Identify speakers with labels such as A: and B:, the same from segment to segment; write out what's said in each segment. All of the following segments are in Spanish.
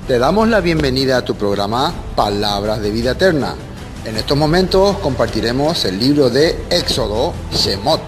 A: Te damos la bienvenida a tu programa Palabras de Vida Eterna. En estos momentos compartiremos el libro de Éxodo, Shemot.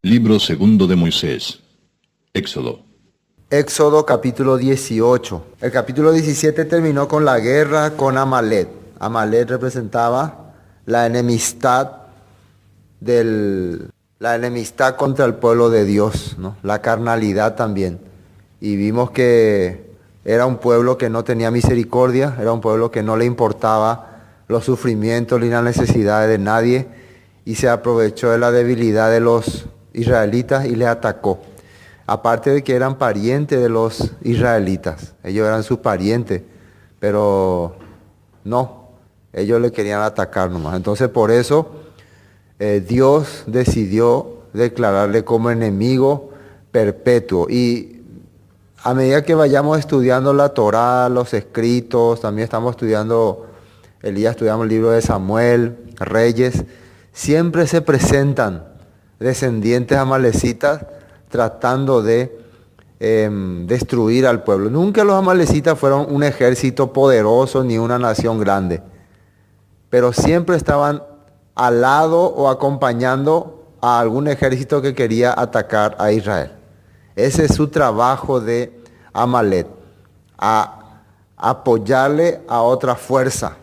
B: Libro segundo de Moisés. Éxodo.
C: Éxodo capítulo 18. El capítulo 17 terminó con la guerra con Amalek. Amalek representaba la enemistad contra el pueblo de Dios, ¿no? La carnalidad también. Y vimos que era un pueblo que no tenía misericordia, era un pueblo que no le importaba los sufrimientos ni las necesidades de nadie, y se aprovechó de la debilidad de los israelitas y les atacó. Aparte de que eran parientes de los israelitas, ellos eran sus parientes, pero no, ellos le querían atacar nomás. Entonces por eso Dios decidió declararle como enemigo perpetuo. Y a medida que vayamos estudiando la Torá, los escritos, también estamos estudiando, estudiamos el libro de Samuel, Reyes, siempre se presentan descendientes amalecitas tratando de destruir al pueblo. Nunca los amalecitas fueron un ejército poderoso ni una nación grande, pero siempre estaban al lado o acompañando a algún ejército que quería atacar a Israel. Ese es su trabajo de Amalek, a apoyarle a otra fuerza.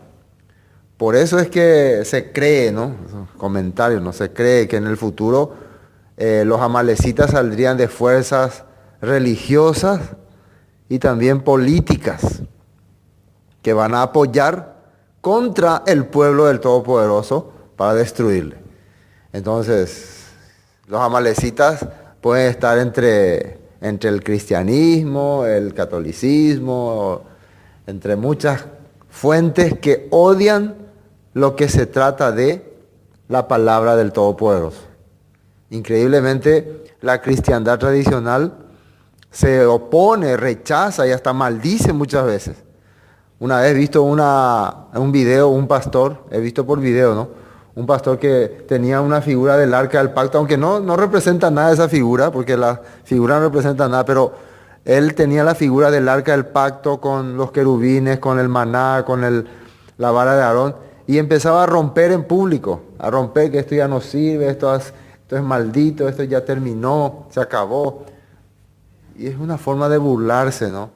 C: Por eso es que se cree, ¿no? Comentarios, ¿no? Se cree que en el futuro los amalecitas saldrían de fuerzas religiosas y también políticas que van a apoyar contra el pueblo del Todopoderoso para destruirle. Entonces, los amalecitas pueden estar entre el cristianismo, el catolicismo, entre muchas fuentes que odian lo que se trata de la palabra del Todopoderoso. Increíblemente, la cristiandad tradicional se opone, rechaza y hasta maldice muchas veces. Una vez he visto un video, un pastor, he visto por video, ¿no? Un pastor que tenía una figura del Arca del Pacto, aunque no representa nada esa figura, porque la figura no representa nada, pero él tenía la figura del Arca del Pacto con los querubines, con el maná, con la vara de Aarón, y empezaba a romper en público, a romper que esto ya no sirve, esto es maldito, esto ya terminó, se acabó. Y es una forma de burlarse, ¿no?,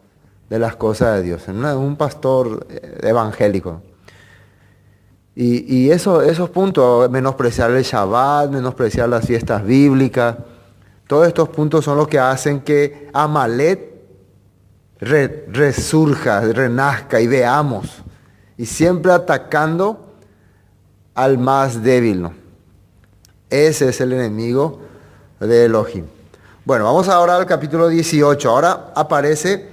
C: de las cosas de Dios. Un pastor evangélico. Y esos puntos, menospreciar el Shabbat, menospreciar las fiestas bíblicas, todos estos puntos son los que hacen que Amalek resurja, renazca y veamos. Y siempre atacando al más débil, ¿no? Ese es el enemigo de Elohim. Bueno, vamos ahora al capítulo 18. Ahora aparece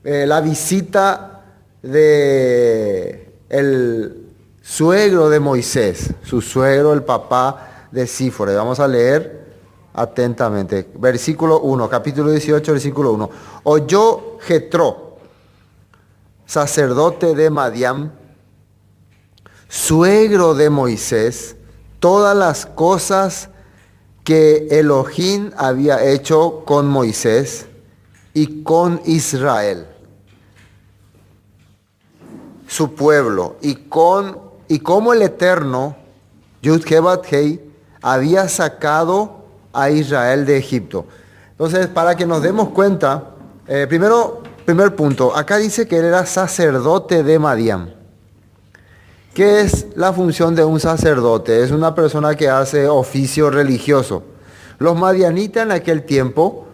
C: la visita de el suegro de Moisés, su suegro, el papá de Sífore. Vamos a leer atentamente. Versículo 1, capítulo 18, versículo 1. Oyó Jetro, sacerdote de Madián, suegro de Moisés, todas las cosas que Elohim había hecho con Moisés y con Israel, su pueblo, y como el Eterno, Yud-He-Bat-Hei, había sacado a Israel de Egipto. Entonces, para que nos demos cuenta, primer punto, acá dice que él era sacerdote de Madián. ¿Qué es la función de un sacerdote? Es una persona que hace oficio religioso. Los madianitas en aquel tiempo,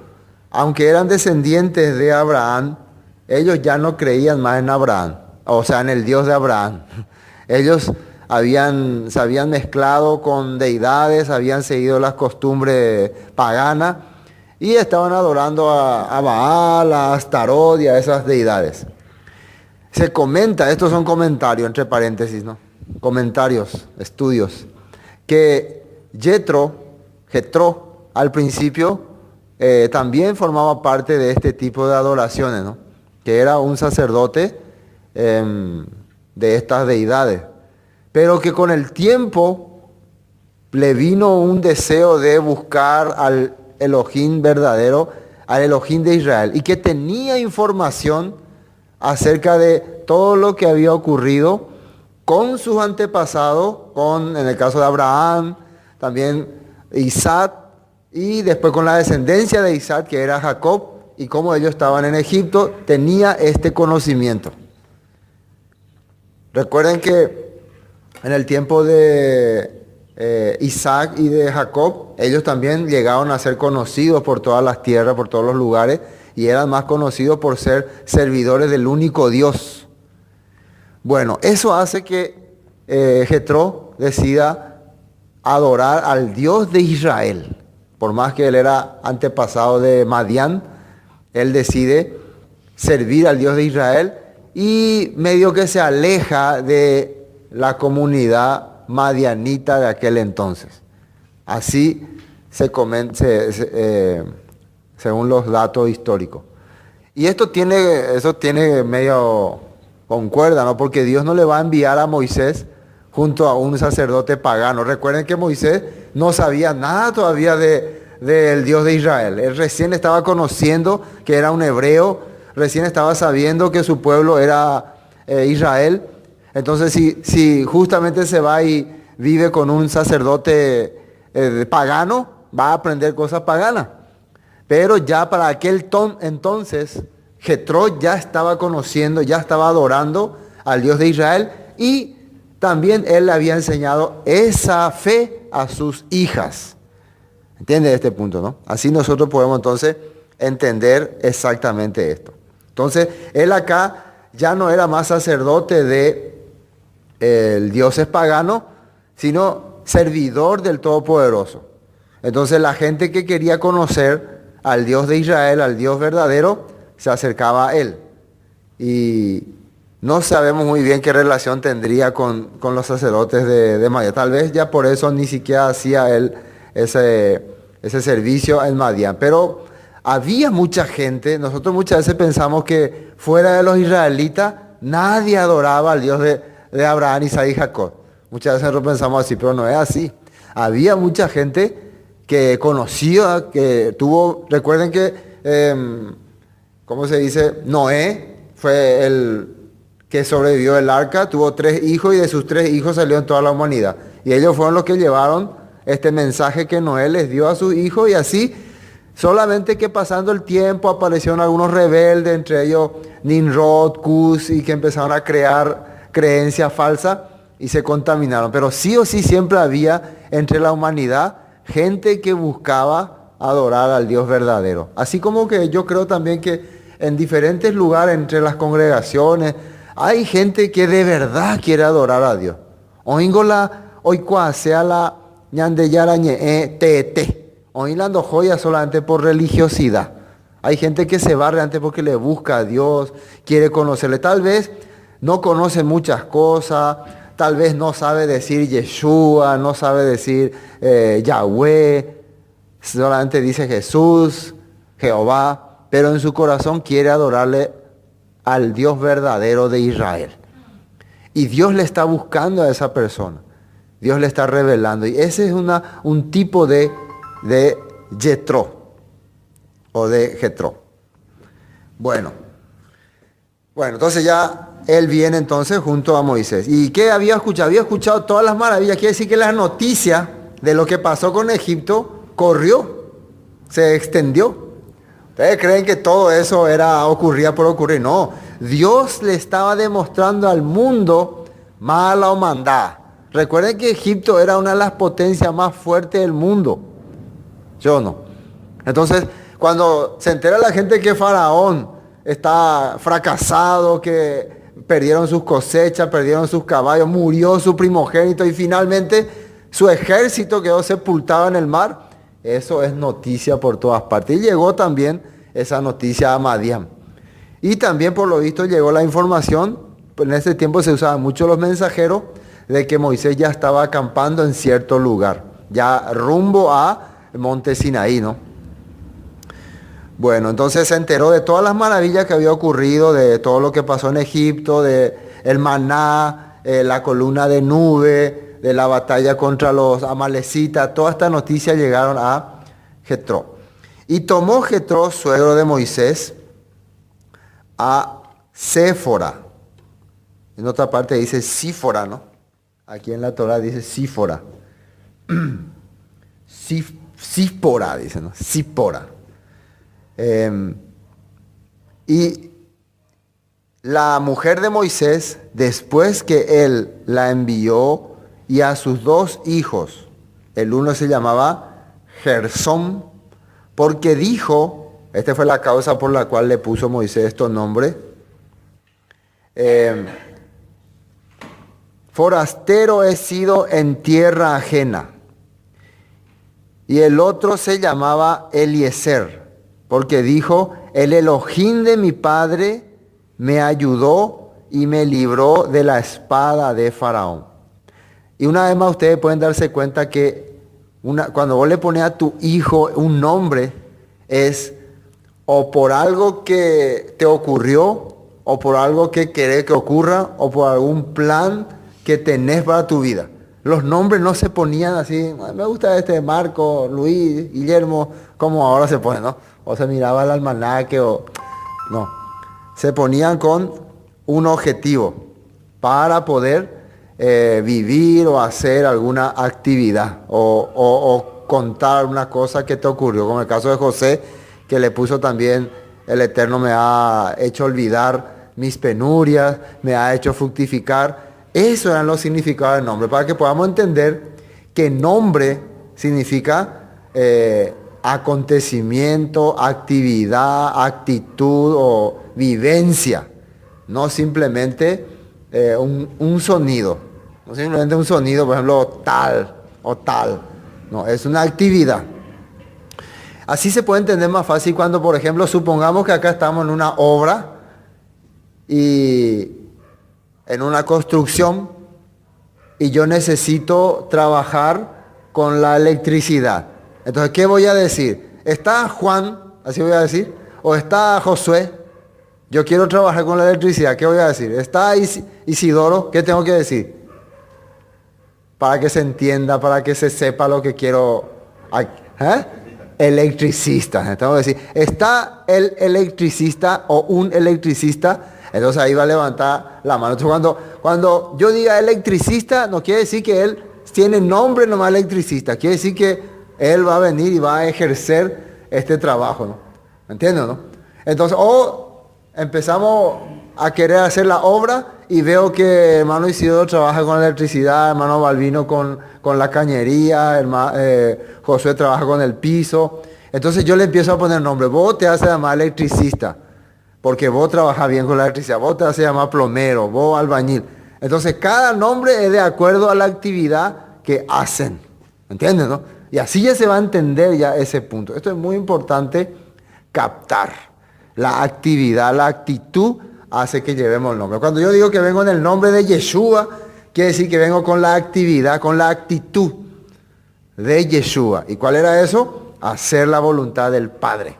C: aunque eran descendientes de Abraham, ellos ya no creían más en Abraham, o sea, en el Dios de Abraham. Ellos se habían mezclado con deidades, habían seguido las costumbres paganas y estaban adorando a Baal, a Astarot y a esas deidades. Se comenta, estos son comentarios entre paréntesis, ¿no? Comentarios, estudios, que Jetro al principio también formaba parte de este tipo de adoraciones, ¿no? Que era un sacerdote de estas deidades, pero que con el tiempo le vino un deseo de buscar al Elohim verdadero, al Elohim de Israel, y que tenía información acerca de todo lo que había ocurrido con sus antepasados, en el caso de Abraham, también Isaac, y después con la descendencia de Isaac, que era Jacob, y cómo ellos estaban en Egipto, tenía este conocimiento. Recuerden que en el tiempo de Isaac y de Jacob, ellos también llegaron a ser conocidos por todas las tierras, por todos los lugares, y eran más conocidos por ser servidores del único Dios. Bueno, eso hace que Jetro decida adorar al Dios de Israel. Por más que él era antepasado de Madián, él decide servir al Dios de Israel y medio que se aleja de la comunidad madianita de aquel entonces. Así se comenta, según los datos históricos. Y eso tiene medio concuerda, ¿no? Porque Dios no le va a enviar a Moisés junto a un sacerdote pagano. Recuerden que Moisés no sabía nada todavía del Dios de Israel. Él recién estaba conociendo que era un hebreo, recién estaba sabiendo que su pueblo era Israel. Entonces, si justamente se va y vive con un sacerdote pagano, va a aprender cosas paganas. Pero ya para aquel entonces, Jetro ya estaba conociendo, ya estaba adorando al Dios de Israel, y también él le había enseñado esa fe a sus hijas. ¿Entiende este punto, no? Así nosotros podemos entonces entender exactamente esto. Entonces, él acá ya no era más sacerdote del Dios pagano, sino servidor del Todopoderoso. Entonces, la gente que quería conocer al Dios de Israel, al Dios verdadero, se acercaba a él. Y no sabemos muy bien qué relación tendría con los sacerdotes de Madián. Tal vez ya por eso ni siquiera hacía él ese servicio en Madián. Pero había mucha gente, nosotros muchas veces pensamos que fuera de los israelitas nadie adoraba al Dios de Abraham, Isaac y Jacob. Muchas veces nosotros pensamos así, pero no es así. Había mucha gente que conocía, que tuvo, recuerden que, ¿cómo se dice? Noé fue el que sobrevivió del arca, tuvo 3 hijos y de sus 3 hijos salió en toda la humanidad. Y ellos fueron los que llevaron este mensaje que Noé les dio a sus hijos, y así, solamente que pasando el tiempo aparecieron algunos rebeldes, entre ellos Nimrod, Cus, y que empezaron a crear creencias falsas y se contaminaron. Pero sí o sí siempre había entre la humanidad gente que buscaba adorar al Dios verdadero. Así como que yo creo también que en diferentes lugares entre las congregaciones hay gente que de verdad quiere adorar a Dios. Hoy sea la ñandeyarañe tete. Hoy la joya solamente por religiosidad. Hay gente que se va realmente porque le busca a Dios, quiere conocerle. Tal vez no conoce muchas cosas, tal vez no sabe decir Yeshua, no sabe decir Yahweh, solamente dice Jesús, Jehová, pero en su corazón quiere adorarle al Dios verdadero de Israel. Y Dios le está buscando a esa persona, Dios le está revelando. Y ese es un tipo de Jetro o de Jetro. Bueno, entonces ya él viene entonces junto a Moisés. ¿Y qué había escuchado? Había escuchado todas las maravillas. Quiere decir que la noticia de lo que pasó con Egipto corrió, se extendió. ¿Ustedes creen que todo eso ocurría por ocurrir? No, Dios le estaba demostrando al mundo mala o mandada. Recuerden que Egipto era una de las potencias más fuertes del mundo. ¿Yo no? Entonces, cuando se entera la gente que Faraón está fracasado, que perdieron sus cosechas, perdieron sus caballos, murió su primogénito y finalmente su ejército quedó sepultado en el mar. Eso es noticia por todas partes. Y llegó también esa noticia a Madián. Y también por lo visto llegó la información, en ese tiempo se usaban mucho los mensajeros, de que Moisés ya estaba acampando en cierto lugar, ya rumbo a Monte Sinaí, ¿no? Bueno, entonces se enteró de todas las maravillas que había ocurrido, de todo lo que pasó en Egipto, de el maná, la columna de nube, de la batalla contra los amalecitas. Todas estas noticias llegaron a Jetro. Y tomó Jetro, suegro de Moisés, a Séfora. En otra parte dice Sífora, ¿no? Aquí en la Torá dice Sífora. Sífora, dice, ¿no? Sífora. Y la mujer de Moisés, después que él la envió, y a sus 2 hijos, el uno se llamaba Gersón, porque dijo, esta fue la causa por la cual le puso Moisés estos nombres, forastero he sido en tierra ajena. Y el otro se llamaba Eliezer, porque dijo, el Elohim de mi padre me ayudó y me libró de la espada de Faraón. Y una vez más ustedes pueden darse cuenta que cuando vos le pones a tu hijo un nombre, es o por algo que te ocurrió, o por algo que querés que ocurra, o por algún plan que tenés para tu vida. Los nombres no se ponían así, me gusta este Marco, Luis, Guillermo, como ahora se pone, ¿no? O se miraba el almanaque, o no. Se ponían con un objetivo para poder vivir o hacer alguna actividad o contar una cosa que te ocurrió, como el caso de José, que le puso también, el Eterno me ha hecho olvidar mis penurias, me ha hecho fructificar. Eso eran los significados del nombre, para que podamos entender que nombre significa acontecimiento, actividad, actitud o vivencia, no simplemente un sonido. No simplemente un sonido, por ejemplo, tal o tal. No, es una actividad. Así se puede entender más fácil cuando, por ejemplo, supongamos que acá estamos en una obra y en una construcción y yo necesito trabajar con la electricidad. Entonces, ¿qué voy a decir? ¿Está Juan? Así voy a decir. ¿O está Josué? Yo quiero trabajar con la electricidad. ¿Qué voy a decir? ¿Está Isidoro? ¿Qué tengo que decir? Para que se entienda, para que se sepa lo que quiero. Electricista. Tengo que decir, ¿está el electricista o un electricista? Entonces ahí va a levantar la mano. Entonces cuando yo diga electricista, no quiere decir que él tiene nombre nomás electricista. Quiere decir que él va a venir y va a ejercer este trabajo, ¿no? ¿Me entiendes, no? Entonces, empezamos a querer hacer la obra y veo que hermano Isidoro trabaja con la electricidad, hermano Balbino con la cañería, Josué trabaja con el piso. Entonces yo le empiezo a poner nombre. Vos te haces llamar electricista, porque vos trabajas bien con la electricidad. Vos te haces llamar plomero, vos albañil. Entonces cada nombre es de acuerdo a la actividad que hacen. ¿Entiendes, no? Y así ya se va a entender ya ese punto. Esto es muy importante captar. La actividad, la actitud hace que llevemos el nombre. Cuando yo digo que vengo en el nombre de Yeshua, quiere decir que vengo con la actividad, con la actitud de Yeshua. ¿Y cuál era eso? Hacer la voluntad del Padre.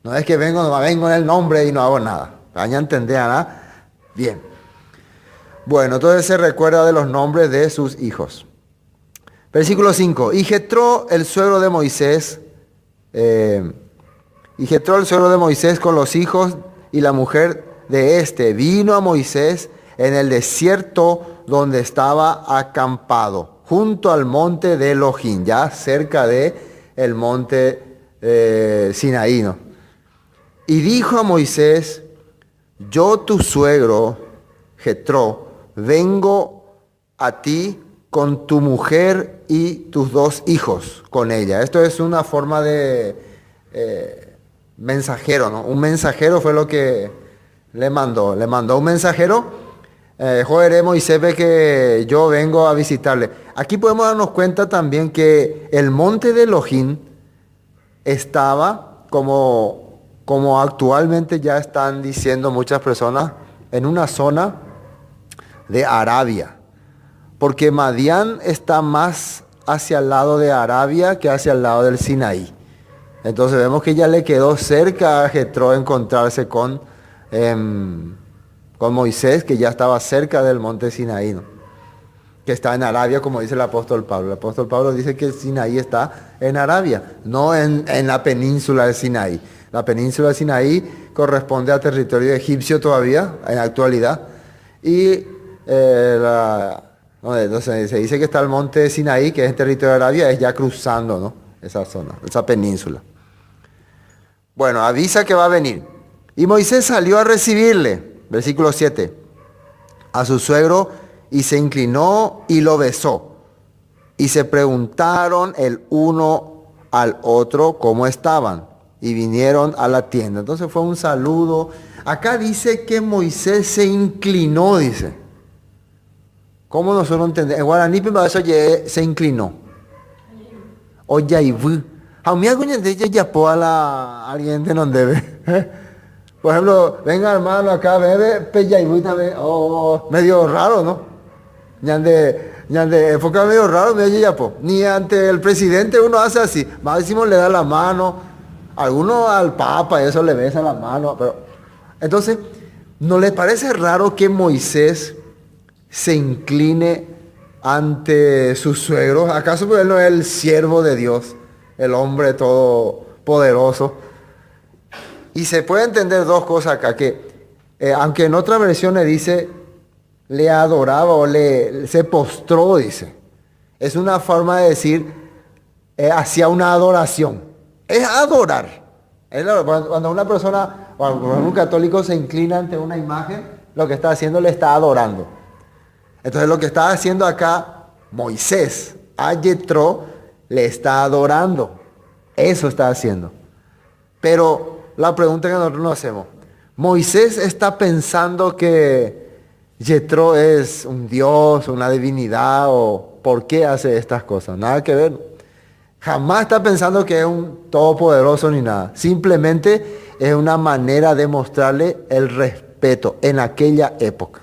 C: No es que vengo en el nombre y no hago nada. ¿Van a entender, nada? Bien. Bueno, entonces se recuerda de los nombres de sus hijos. Versículo 5. Y Jetro, el suegro de Moisés, con los hijos y la mujer de este, vino a Moisés en el desierto donde estaba acampado, junto al monte de Elohim, ya cerca de el monte Sinaí, ¿no? Y dijo a Moisés, yo tu suegro, Jetro, vengo a ti con tu mujer y tus 2 hijos con ella. Esto es una forma de mensajero, ¿no? Un mensajero fue lo que le mandó. Le mandó un mensajero Joder, Moisés ve que yo vengo a visitarle. Aquí podemos darnos cuenta también que el monte de Elohim estaba, como actualmente ya están diciendo muchas personas, en una zona de Arabia. Porque Madián está más hacia el lado de Arabia que hacia el lado del Sinaí. Entonces vemos que ya le quedó cerca a Jetro encontrarse con Moisés, que ya estaba cerca del monte Sinaí, ¿no? Que está en Arabia, como dice el apóstol Pablo. El apóstol Pablo dice que el Sinaí está en Arabia, no en la península del Sinaí. La península del Sinaí corresponde a territorio egipcio todavía, en la actualidad. Y entonces se dice que está el monte Sinaí, que es el territorio de Arabia, es ya cruzando, ¿no? Esa zona, esa península. Bueno, avisa que va a venir. Y Moisés salió a recibirle, versículo 7, a su suegro, y se inclinó y lo besó. Y se preguntaron el uno al otro cómo estaban. Y vinieron a la tienda. Entonces fue un saludo. Acá dice que Moisés se inclinó, dice. ¿Cómo nosotros entendemos? En guaraní eso se inclinó. O yaibú. A mí alguien de ellos ya a la alguien de donde ve. Por ejemplo, venga hermano acá, bebe peyaibú también. Medio raro, ¿no? Ñande época medio raro, medio yapo. Ni ante el presidente uno hace así. Máximo le da la mano. Algunos al papa, eso le besa la mano. Pero entonces, ¿no les parece raro que Moisés se incline ante sus suegros? ¿Acaso él no es el siervo de Dios, el hombre todopoderoso? Y se puede entender dos cosas acá, que aunque en otra versión le dice, le adoraba o se postró, dice. Es una forma de decir, hacía una adoración. Es adorar. Cuando una persona, cuando un católico se inclina ante una imagen, lo que está haciendo le está adorando. Entonces lo que está haciendo acá Moisés a Jetro le está adorando. Eso está haciendo. Pero la pregunta que nosotros nos hacemos, ¿Moisés está pensando que Jetro es un dios, una divinidad, o por qué hace estas cosas? Nada que ver. Jamás está pensando que es un todopoderoso ni nada. Simplemente es una manera de mostrarle el respeto en aquella época.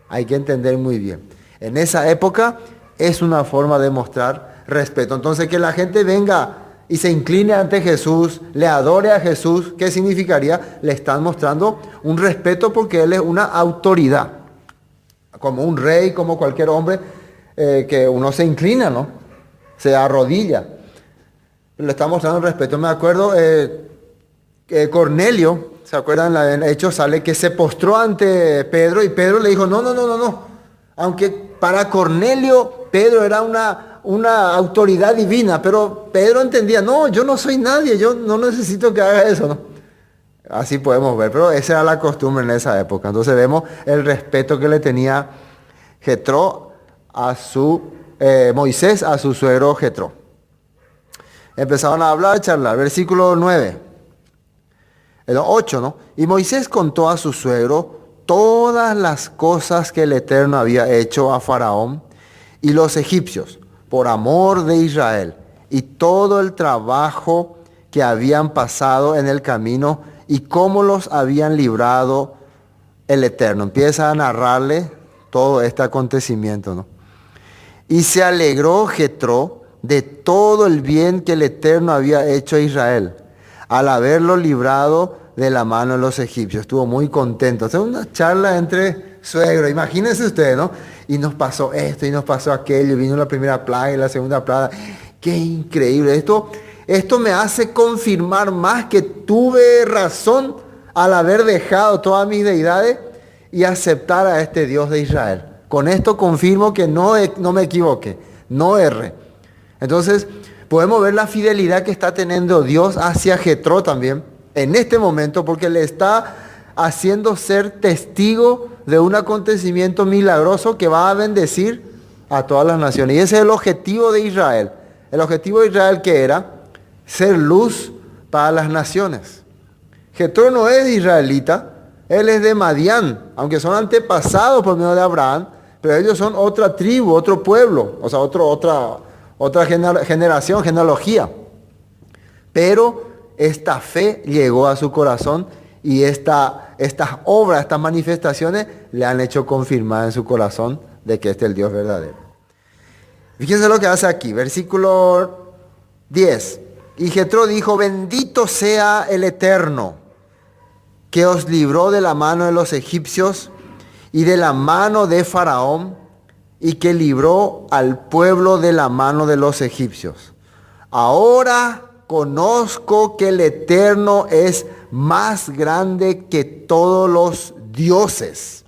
C: Hay que entender muy bien. En esa época es una forma de mostrar respeto. Entonces que la gente venga y se incline ante Jesús, le adore a Jesús, ¿qué significaría? Le están mostrando un respeto porque Él es una autoridad. Como un rey, como cualquier hombre, que uno se inclina, ¿no? Se arrodilla. Le está mostrando respeto. Me acuerdo, Cornelio, ¿se acuerdan? En Hechos sale que se postró ante Pedro y Pedro le dijo, no. Aunque para Cornelio Pedro era una autoridad divina, pero Pedro entendía, no, yo no soy nadie, yo no necesito que haga eso, ¿no? Así podemos ver, pero esa era la costumbre en esa época. Entonces vemos el respeto que le tenía Jetro Moisés a su suegro Jetro. Empezaron a hablar, a charlar. Versículo 9. 8, ¿no? Y Moisés contó a su suegro todas las cosas que el Eterno había hecho a Faraón y los egipcios por amor de Israel, y todo el trabajo que habían pasado en el camino y cómo los habían librado el Eterno. Empieza a narrarle todo este acontecimiento, ¿no? Y se alegró Jetro de todo el bien que el Eterno había hecho a Israel, al haberlo librado de la mano de los egipcios. Estuvo muy contento. O sea, una charla entre suegros. Imagínense ustedes, ¿no? Y nos pasó esto y nos pasó aquello. Vino la primera plaga y la segunda plaga. ¡Qué increíble! Esto me hace confirmar más que tuve razón al haber dejado todas mis deidades y aceptar a este Dios de Israel. Con esto confirmo que no me equivoqué, no erré. Entonces, podemos ver la fidelidad que está teniendo Dios hacia Jetro también en este momento, porque le está haciendo ser testigo de un acontecimiento milagroso que va a bendecir a todas las naciones. Y ese es el objetivo de Israel. El objetivo de Israel, que era ser luz para las naciones. Jetro no es israelita, Él es de Madián, aunque son antepasados por medio de Abraham, pero ellos son otra tribu, otro pueblo, o sea, otra generación, genealogía. Pero esta fe llegó a su corazón y estas obras, estas manifestaciones le han hecho confirmar en su corazón de que este es el Dios verdadero. Fíjense lo que hace aquí, versículo 10. Y Jetro dijo, bendito sea el Eterno, que os libró de la mano de los egipcios y de la mano de Faraón, y que libró al pueblo de la mano de los egipcios. Ahora conozco que el Eterno es más grande que todos los dioses,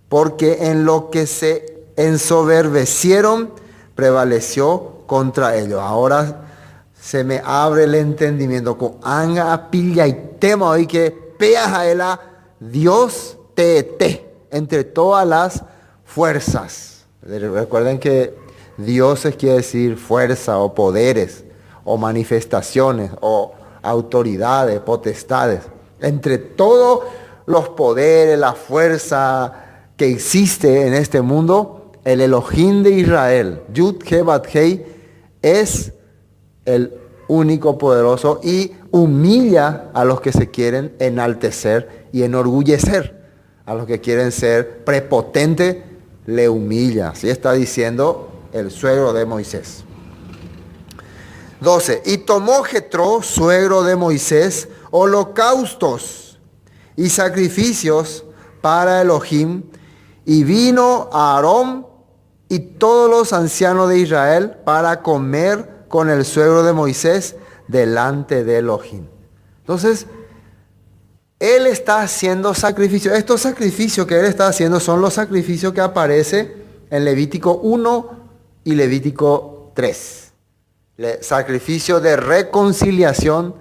C: porque en lo que se ensoberbecieron, prevaleció contra ellos. Ahora se me abre el entendimiento. Con anga pilla y tema hoy que peas a él Dios te entre todas las fuerzas. Recuerden que dioses quiere decir fuerza o poderes o manifestaciones o autoridades, potestades. Entre todos los poderes, la fuerza que existe en este mundo, el Elohim de Israel, Yud-He-Bat-Hei, es el único poderoso y humilla a los que se quieren enaltecer y enorgullecer. A los que quieren ser prepotentes, le humilla. Así está diciendo el suegro de Moisés. 12. Y tomó Jetro, suegro de Moisés, holocaustos y sacrificios para Elohim, y vino a Aarón y todos los ancianos de Israel para comer con el suegro de Moisés delante de Elohim. Entonces, él está haciendo sacrificios. Estos sacrificios que él está haciendo son los sacrificios que aparecen en Levítico 1 y Levítico 3. Sacrificio de reconciliación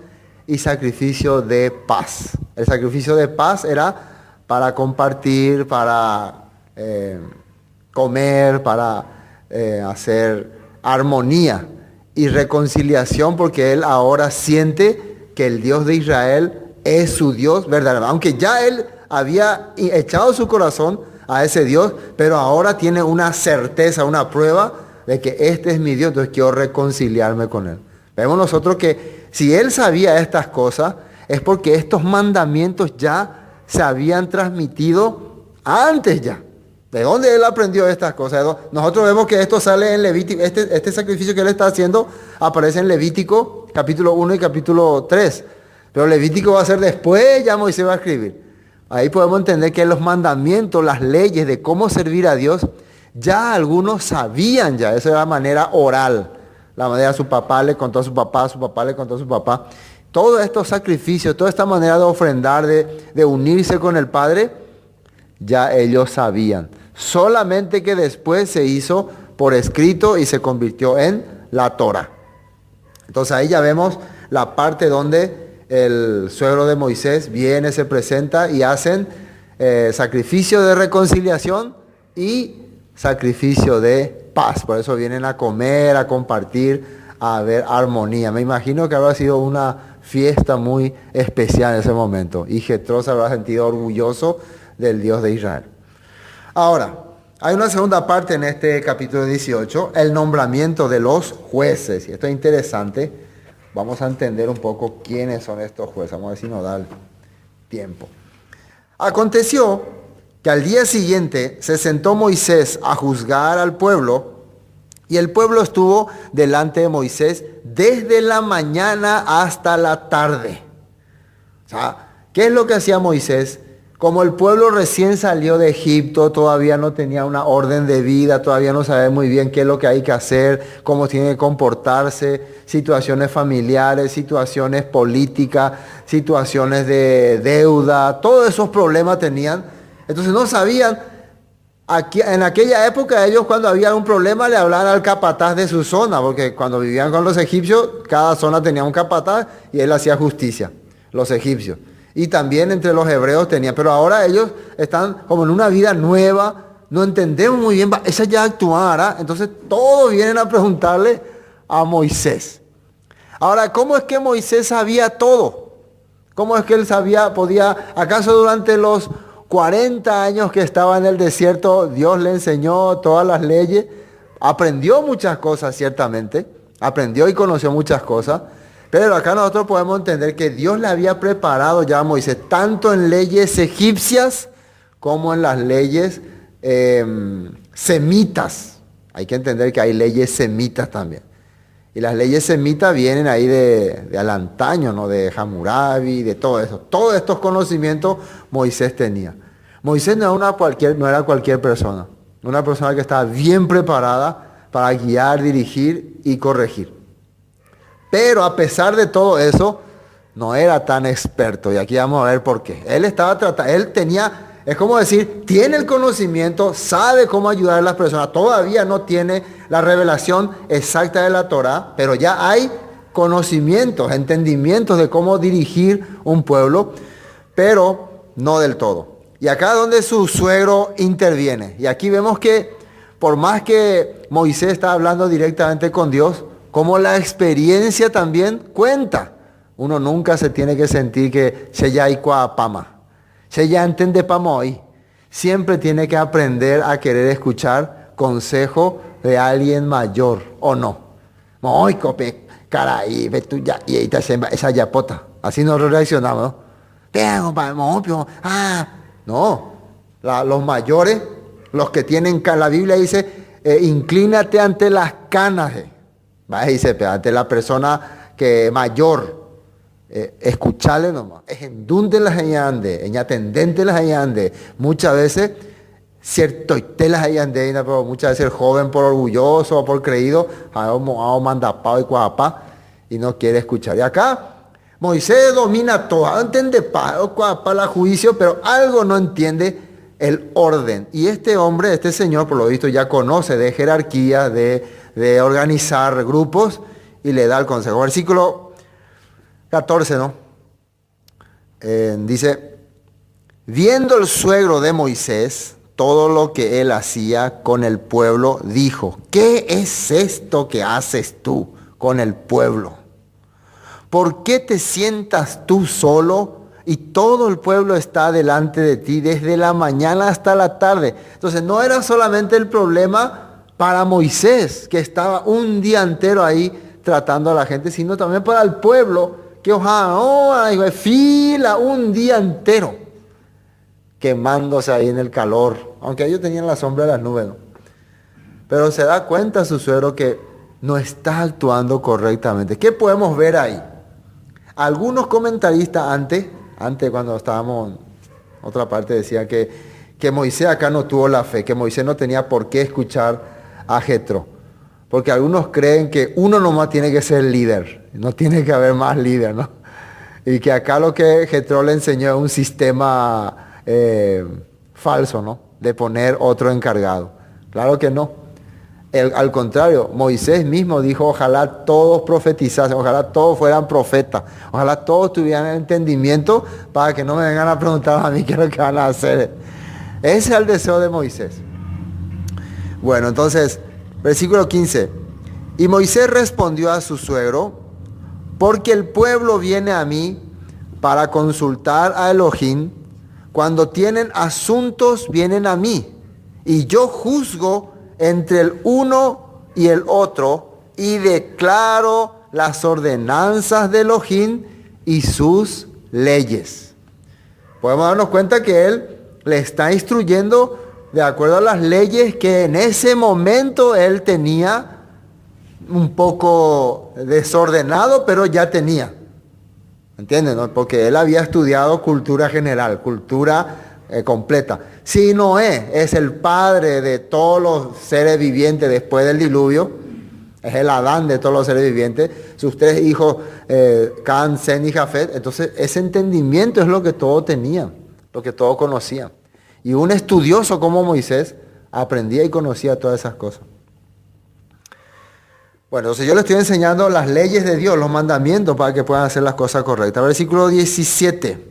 C: y sacrificio de paz. El sacrificio de paz era para compartir, para comer, para hacer armonía, y reconciliación porque él ahora siente que el Dios de Israel es su Dios verdadero. Aunque ya él había echado su corazón a ese Dios, pero ahora tiene una certeza, una prueba de que este es mi Dios, entonces quiero reconciliarme con él. Vemos nosotros que si él sabía estas cosas, es porque estos mandamientos ya se habían transmitido antes ya. ¿De dónde él aprendió estas cosas? Nosotros vemos que esto sale en Levítico, este sacrificio que él está haciendo aparece en Levítico capítulo 1 y capítulo 3. Pero Levítico va a ser después, ya Moisés va a escribir. Ahí podemos entender que los mandamientos, las leyes de cómo servir a Dios, ya algunos sabían ya. Esa era la manera oral. La manera su papá le contó a su papá le contó a su papá. Todos estos sacrificios, toda esta manera de ofrendar, de unirse con el Padre, ya ellos sabían. Solamente que después se hizo por escrito y se convirtió en la Torah. Entonces ahí ya vemos la parte donde el suegro de Moisés viene, se presenta y hacen sacrificio de reconciliación y sacrificio de paz. Por eso vienen a comer, a compartir, a ver armonía. Me imagino que habrá sido una fiesta muy especial en ese momento. Y Jetro se habrá sentido orgulloso del Dios de Israel. Ahora, hay una segunda parte en este capítulo 18, el nombramiento de los jueces. Y esto es interesante. Vamos a entender un poco quiénes son estos jueces. Vamos a ver si nos da el tiempo. Aconteció que al día siguiente se sentó Moisés a juzgar al pueblo, y el pueblo estuvo delante de Moisés desde la mañana hasta la tarde. O sea, ¿qué es lo que hacía Moisés? Como el pueblo recién salió de Egipto, todavía no tenía una orden de vida, todavía no sabe muy bien qué es lo que hay que hacer, cómo tiene que comportarse, situaciones familiares, situaciones políticas, situaciones de deuda, todos esos problemas tenían. Entonces no sabían. En aquella época ellos, cuando había un problema, le hablaban al capataz de su zona, porque cuando vivían con los egipcios, cada zona tenía un capataz y él hacía justicia, los egipcios. Y también entre los hebreos tenían, pero ahora ellos están como en una vida nueva, no entendemos muy bien, esa ya actuará, entonces todos vienen a preguntarle a Moisés. Ahora, ¿cómo es que Moisés sabía todo? ¿Cómo es que él acaso durante los 40 años que estaba en el desierto, Dios le enseñó todas las leyes? Aprendió muchas cosas, ciertamente. Aprendió y conoció muchas cosas. Pero acá nosotros podemos entender que Dios le había preparado ya a Moisés, tanto en leyes egipcias como en las leyes semitas. Hay que entender que hay leyes semitas también. Y las leyes semitas vienen ahí de al antaño, ¿no? De Hammurabi, de todo eso. Todos estos conocimientos Moisés tenía. Moisés no era cualquier persona. Una persona que estaba bien preparada para guiar, dirigir y corregir. Pero a pesar de todo eso, no era tan experto. Y aquí vamos a ver por qué. Es como decir, tiene el conocimiento, sabe cómo ayudar a las personas. Todavía no tiene la revelación exacta de la Torá, pero ya hay conocimientos, entendimientos de cómo dirigir un pueblo, pero no del todo. Y acá es donde su suegro interviene. Y aquí vemos que por más que Moisés está hablando directamente con Dios, como la experiencia también cuenta. Uno nunca se tiene que sentir que se ya hay pama. Se ya entiende pama hoy. Siempre tiene que aprender a querer escuchar consejo de alguien mayor, ¿o no? Muy cope, caray, ve tú ya, y ahí te hacen esa yapota. Así nosotros reaccionamos, ¿no? No. Los mayores, los que tienen, la Biblia dice, inclínate ante las canas. Dice, ante la persona que mayor, escucharle nomás, es endunte las ayande, tendente las ayande, muchas veces, cierto, y te las ayande, pero muchas veces el joven por orgulloso o por creído, mandapao y cuapá, y no quiere escuchar. Y acá, Moisés domina todo, entiende para la juicio, pero algo no entiende el orden. Y este hombre, este señor, por lo visto, ya conoce de jerarquía, de organizar grupos, y le da el consejo. Versículo 14, ¿no? Dice, viendo el suegro de Moisés todo lo que él hacía con el pueblo, dijo, ¿qué es esto que haces tú con el pueblo? ¿Por qué te sientas tú solo y todo el pueblo está delante de ti desde la mañana hasta la tarde? Entonces no era solamente el problema para Moisés, que estaba un día entero ahí tratando a la gente, sino también para el pueblo, que fila un día entero, quemándose ahí en el calor, aunque ellos tenían la sombra de las nubes, ¿no? Pero se da cuenta su suegro que no está actuando correctamente. ¿Qué podemos ver ahí? Algunos comentaristas antes cuando estábamos en otra parte, decían que Moisés acá no tuvo la fe, que Moisés no tenía por qué escuchar a Jetro. Porque algunos creen que uno nomás tiene que ser líder, no tiene que haber más líder, ¿no? Y que acá lo que Jetro le enseñó es un sistema falso, ¿no? De poner otro encargado. Claro que no. Al contrario, Moisés mismo dijo, ojalá todos profetizasen, ojalá todos fueran profetas, ojalá todos tuvieran entendimiento para que no me vengan a preguntar a mí qué es lo que van a hacer. Ese es el deseo de Moisés. Bueno, entonces, versículo 15. Y Moisés respondió a su suegro, porque el pueblo viene a mí para consultar a Elohim, cuando tienen asuntos vienen a mí, y yo juzgo entre el uno y el otro, y declaro las ordenanzas de Elohim y sus leyes. Podemos darnos cuenta que él le está instruyendo de acuerdo a las leyes que en ese momento él tenía un poco desordenado, pero ya tenía. ¿Entienden? ¿No? Porque él había estudiado cultura general, cultura completa. Si Noé es el padre de todos los seres vivientes después del diluvio, es el Adán de todos los seres vivientes, sus tres hijos, Can, Sen y Jafet, entonces ese entendimiento es lo que todos tenían, lo que todos conocían. Y un estudioso como Moisés aprendía y conocía todas esas cosas. Bueno, entonces yo les estoy enseñando las leyes de Dios, los mandamientos para que puedan hacer las cosas correctas. Versículo 17.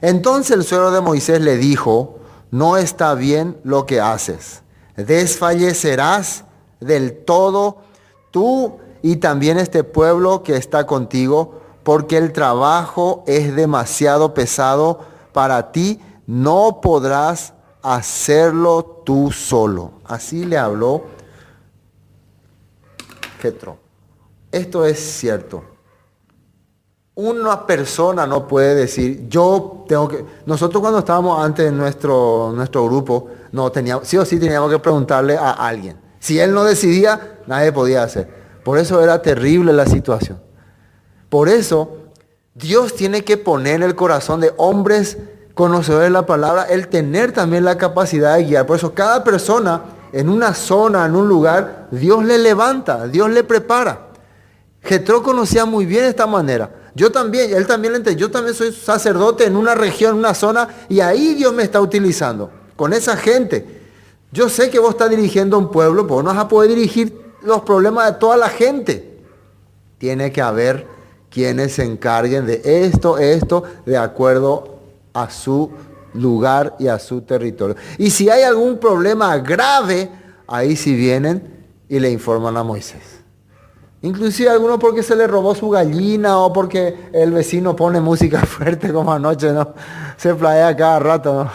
C: Entonces el suegro de Moisés le dijo, no está bien lo que haces. Desfallecerás del todo tú y también este pueblo que está contigo, porque el trabajo es demasiado pesado para ti, no podrás hacerlo tú solo. Así le habló Jetro. Esto es cierto. Una persona no puede decir, yo tengo que... Nosotros cuando estábamos antes en nuestro grupo, no teníamos, sí o sí teníamos que preguntarle a alguien. Si él no decidía, nadie podía hacer. Por eso era terrible la situación. Por eso, Dios tiene que poner en el corazón de hombres conocedores de la palabra, el tener también la capacidad de guiar. Por eso cada persona en una zona, en un lugar, Dios le levanta, Dios le prepara. Jetro conocía muy bien esta manera. Yo también, él también lo entendió. Yo también soy sacerdote en una región, en una zona, y ahí Dios me está utilizando, con esa gente. Yo sé que vos estás dirigiendo un pueblo, pero no vas a poder dirigir los problemas de toda la gente. Tiene que haber quienes se encarguen de esto, de acuerdo a su lugar y a su territorio. Y si hay algún problema grave, ahí sí vienen y le informan a Moisés. Inclusive algunos porque se le robó su gallina o porque el vecino pone música fuerte como anoche, ¿no? Se playea cada rato, ¿no?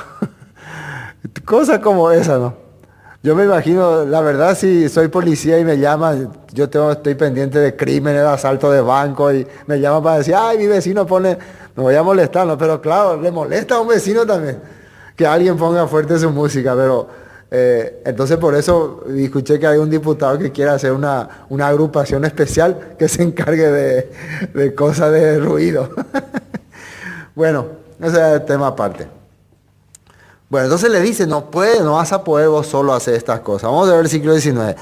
C: Cosas como esa, ¿no? Yo me imagino, la verdad, si soy policía y me llaman, estoy pendiente de crímenes, de asalto de banco y me llaman para decir, ay, mi vecino pone, me voy a molestar, ¿no? Pero claro, le molesta a un vecino también que alguien ponga fuerte su música, pero entonces por eso escuché que hay un diputado que quiere hacer una agrupación especial que se encargue de cosas de ruido. Bueno, ese es el tema aparte. Bueno, entonces le dice, no vas a poder vos solo hacer estas cosas. Vamos a ver el versículo 19.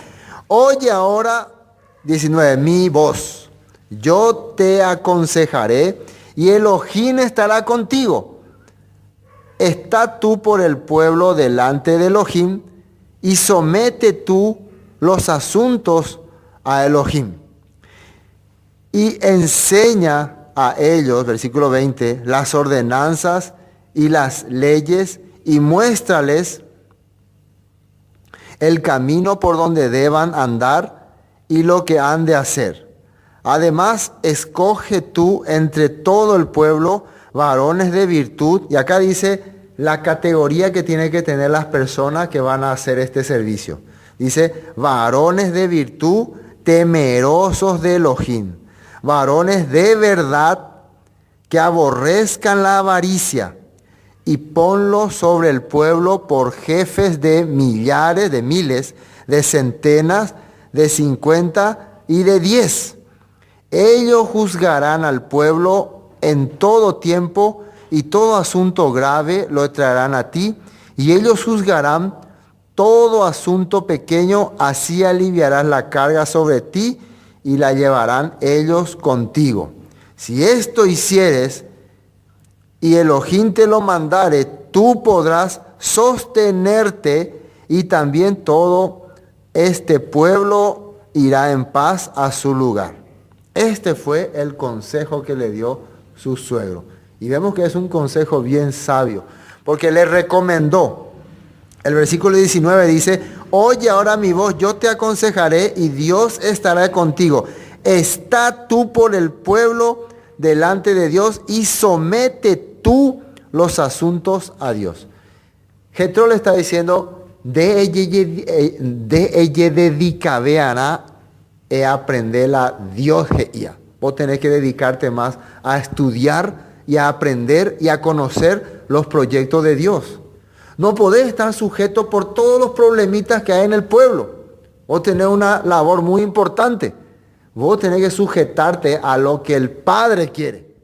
C: Oye ahora, 19, mi voz, yo te aconsejaré y Elohim estará contigo. Está tú por el pueblo delante de Elohim y somete tú los asuntos a Elohim. Y enseña a ellos, versículo 20, las ordenanzas y las leyes y muéstrales el camino por donde deban andar y lo que han de hacer. Además, escoge tú entre todo el pueblo varones de virtud, y acá dice la categoría que tienen que tener las personas que van a hacer este servicio. Dice, varones de virtud, temerosos de Elohim, varones de verdad que aborrezcan la avaricia, y ponlos sobre el pueblo por jefes de millares, de miles, de centenas, de 50 y de 10. Ellos juzgarán al pueblo en todo tiempo y todo asunto grave lo traerán a ti, y ellos juzgarán todo asunto pequeño, así aliviarás la carga sobre ti y la llevarán ellos contigo. Si esto hicieres y Elohim te lo mandare, tú podrás sostenerte y también todo este pueblo irá en paz a su lugar. Este fue el consejo que le dio su suegro. Y vemos que es un consejo bien sabio, porque le recomendó. El versículo 19 dice, oye ahora mi voz, yo te aconsejaré y Dios estará contigo. Está tú por el pueblo delante de Dios y somete tú los asuntos a Dios. Jetro le está diciendo, de ella dedicabeana e aprender la Dios geía. Vos tenés que dedicarte más a estudiar y a aprender y a conocer los proyectos de Dios. No podés estar sujeto por todos los problemitas que hay en el pueblo. Vos tenés una labor muy importante. Vos tenés que sujetarte a lo que el Padre quiere.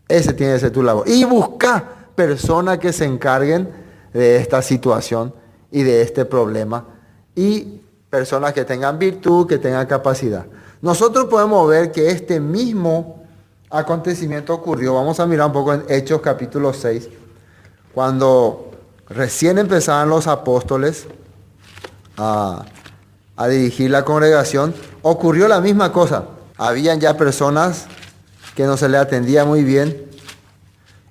C: Ese tiene que ser tu labor. Y busca personas que se encarguen de esta situación y de este problema. Y personas que tengan virtud, que tengan capacidad. Nosotros podemos ver que este mismo acontecimiento ocurrió. Vamos a mirar un poco en Hechos capítulo 6. Cuando recién empezaban los apóstoles a dirigir la congregación, ocurrió la misma cosa. Habían ya personas que no se le atendía muy bien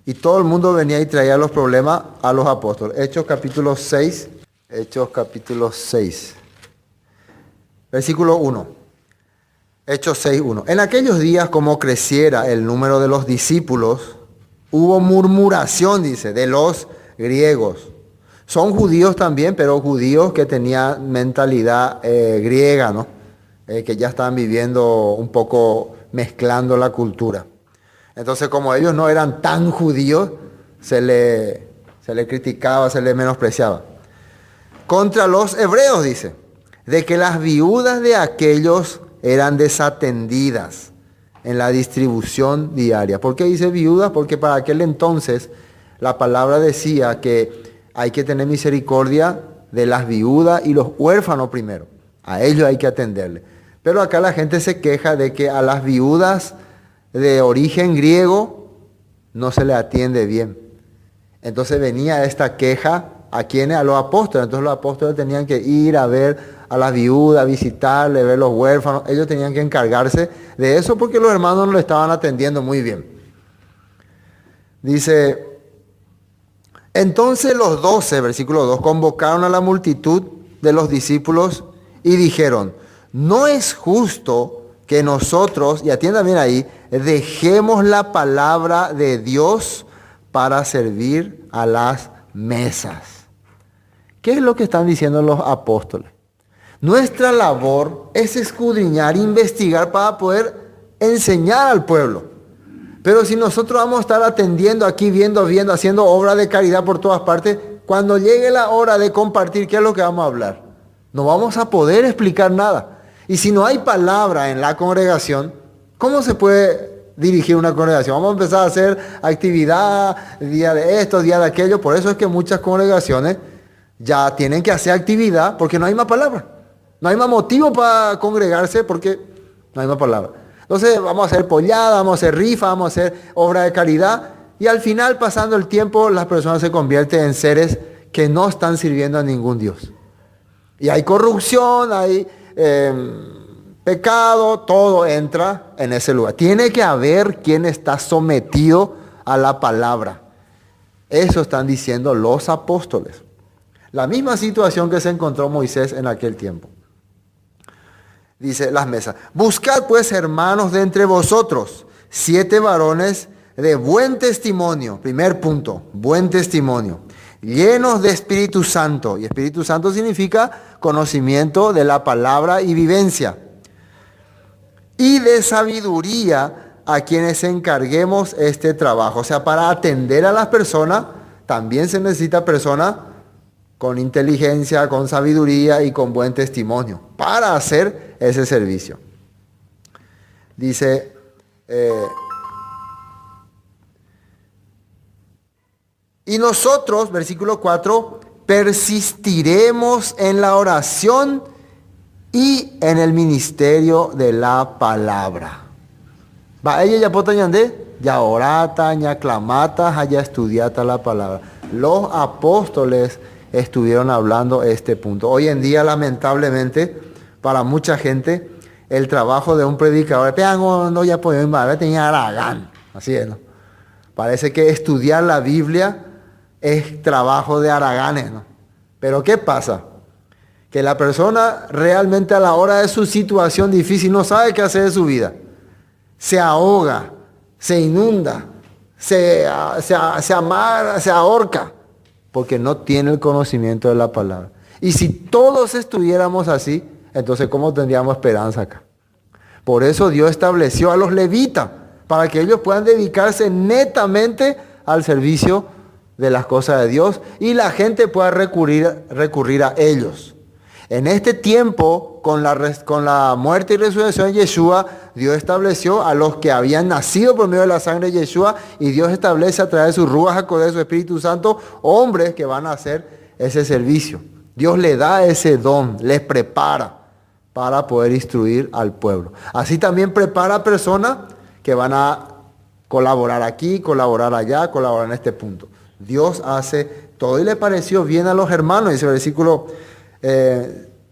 C: y todo el mundo venía y traía los problemas a los apóstoles. Hechos capítulo 6, versículo 1. Hechos 6:1. En aquellos días, como creciera el número de los discípulos, hubo murmuración, dice, de los griegos. Son judíos también, pero judíos que tenían mentalidad griega, ¿no? Que ya estaban viviendo un poco mezclando la cultura. Entonces, como ellos no eran tan judíos, se le criticaba, se le menospreciaba. Contra los hebreos, dice, de que las viudas de aquellos eran desatendidas en la distribución diaria. ¿Por qué dice viudas? Porque para aquel entonces la palabra decía que hay que tener misericordia de las viudas y los huérfanos primero. A ellos hay que atenderle. Pero acá la gente se queja de que a las viudas de origen griego no se le atiende bien. Entonces venía esta queja a quienes, a los apóstoles. Entonces los apóstoles tenían que ir a ver a las viudas, visitarle, ver los huérfanos. Ellos tenían que encargarse de eso porque los hermanos no lo estaban atendiendo muy bien. Dice, entonces los 12, versículo 2, convocaron a la multitud de los discípulos y dijeron, no es justo que nosotros, y atiendan bien ahí, dejemos la palabra de Dios para servir a las mesas. ¿Qué es lo que están diciendo los apóstoles? Nuestra labor es escudriñar, investigar para poder enseñar al pueblo. Pero si nosotros vamos a estar atendiendo aquí, viendo, haciendo obra de caridad por todas partes, cuando llegue la hora de compartir, ¿qué es lo que vamos a hablar? No vamos a poder explicar nada. Y si no hay palabra en la congregación, ¿cómo se puede dirigir una congregación? Vamos a empezar a hacer actividad, día de esto, día de aquello. Por eso es que muchas congregaciones ya tienen que hacer actividad porque no hay más palabra. No hay más motivo para congregarse porque no hay más palabra. Entonces vamos a hacer pollada, vamos a hacer rifa, vamos a hacer obra de caridad. Y al final, pasando el tiempo, las personas se convierten en seres que no están sirviendo a ningún Dios. Y hay corrupción, hay pecado, todo entra en ese lugar. Tiene que haber quien está sometido a la palabra. Eso están diciendo los apóstoles. La misma situación que se encontró Moisés en aquel tiempo. Dice las mesas. Buscad pues, hermanos, de entre vosotros 7 varones de buen testimonio. Primer punto, buen testimonio. Llenos de Espíritu Santo. Y Espíritu Santo significa conocimiento de la palabra y vivencia. Y de sabiduría a quienes encarguemos este trabajo. O sea, para atender a las personas, también se necesita personas con inteligencia, con sabiduría y con buen testimonio para hacer ese servicio. Dice, y nosotros, versículo 4, persistiremos en la oración y en el ministerio de la palabra. Va, ella ya potañande, ya orata, ya clamata, ya estudiata la palabra. Los apóstoles estuvieron hablando este punto. Hoy en día, lamentablemente, para mucha gente, el trabajo de un predicador, no ya podemos, tenía Aragán, así es, ¿no? Parece que estudiar la Biblia es trabajo de haraganes, ¿no? Pero ¿qué pasa? Que la persona realmente a la hora de su situación difícil no sabe qué hacer de su vida. Se ahoga, se inunda, se amarra, se ahorca, porque no tiene el conocimiento de la palabra. Y si todos estuviéramos así, entonces ¿cómo tendríamos esperanza acá? Por eso Dios estableció a los levitas, para que ellos puedan dedicarse netamente al servicio de las cosas de Dios y la gente pueda recurrir a ellos. En este tiempo, con la muerte y resurrección de Yeshua, Dios estableció a los que habían nacido por medio de la sangre de Yeshua, y Dios establece a través de su Ruach HaKodesh, de su Espíritu Santo, hombres que van a hacer ese servicio. Dios le da ese don, les prepara para poder instruir al pueblo. Así también prepara personas que van a colaborar aquí, colaborar allá, colaborar en este punto. Dios hace todo y le pareció bien a los hermanos. Dice el versículo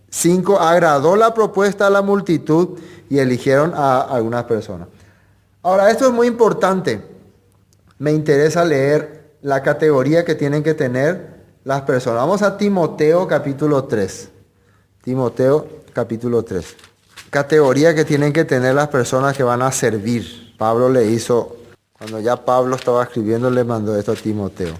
C: 5, agradó la propuesta a la multitud y eligieron a algunas personas. Ahora, esto es muy importante. Me interesa leer la categoría que tienen que tener las personas. Vamos a Timoteo capítulo 3. Timoteo capítulo 3. categoría que tienen que tener las personas que van a servir. Pablo le hizo, cuando ya Pablo estaba escribiendo, le mandó esto a Timoteo.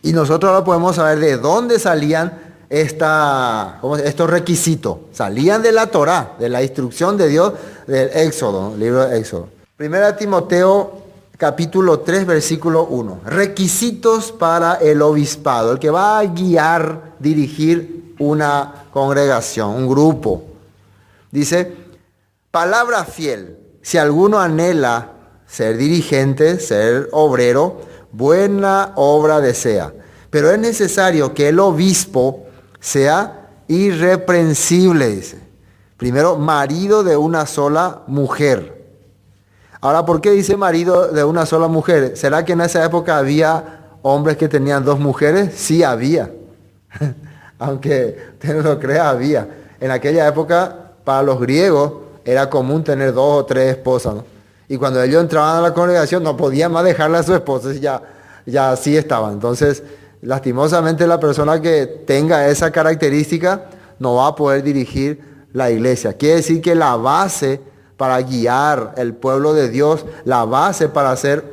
C: Y nosotros ahora podemos saber de dónde salían estos requisitos. Salían de la Torá, de la instrucción de Dios, del Éxodo, el libro de Éxodo. Primera Timoteo, capítulo 3, versículo 1. Requisitos para el obispado, el que va a guiar, dirigir una congregación, un grupo. Dice, palabra fiel. Si alguno anhela ser dirigente, ser obrero, buena obra desea. Pero es necesario que el obispo sea irreprensible, dice. Primero, marido de una sola mujer. Ahora, ¿por qué dice marido de una sola mujer? ¿Será que en esa época había hombres que tenían dos mujeres? Sí, había. Aunque usted no lo crea, había. En aquella época, para los griegos, era común tener 2 o 3 esposas, ¿no? Y cuando ellos entraban a la congregación, no podían más dejarle a su esposa, ya así estaban. Entonces, lastimosamente, la persona que tenga esa característica no va a poder dirigir la iglesia. Quiere decir que la base para guiar el pueblo de Dios, la base para ser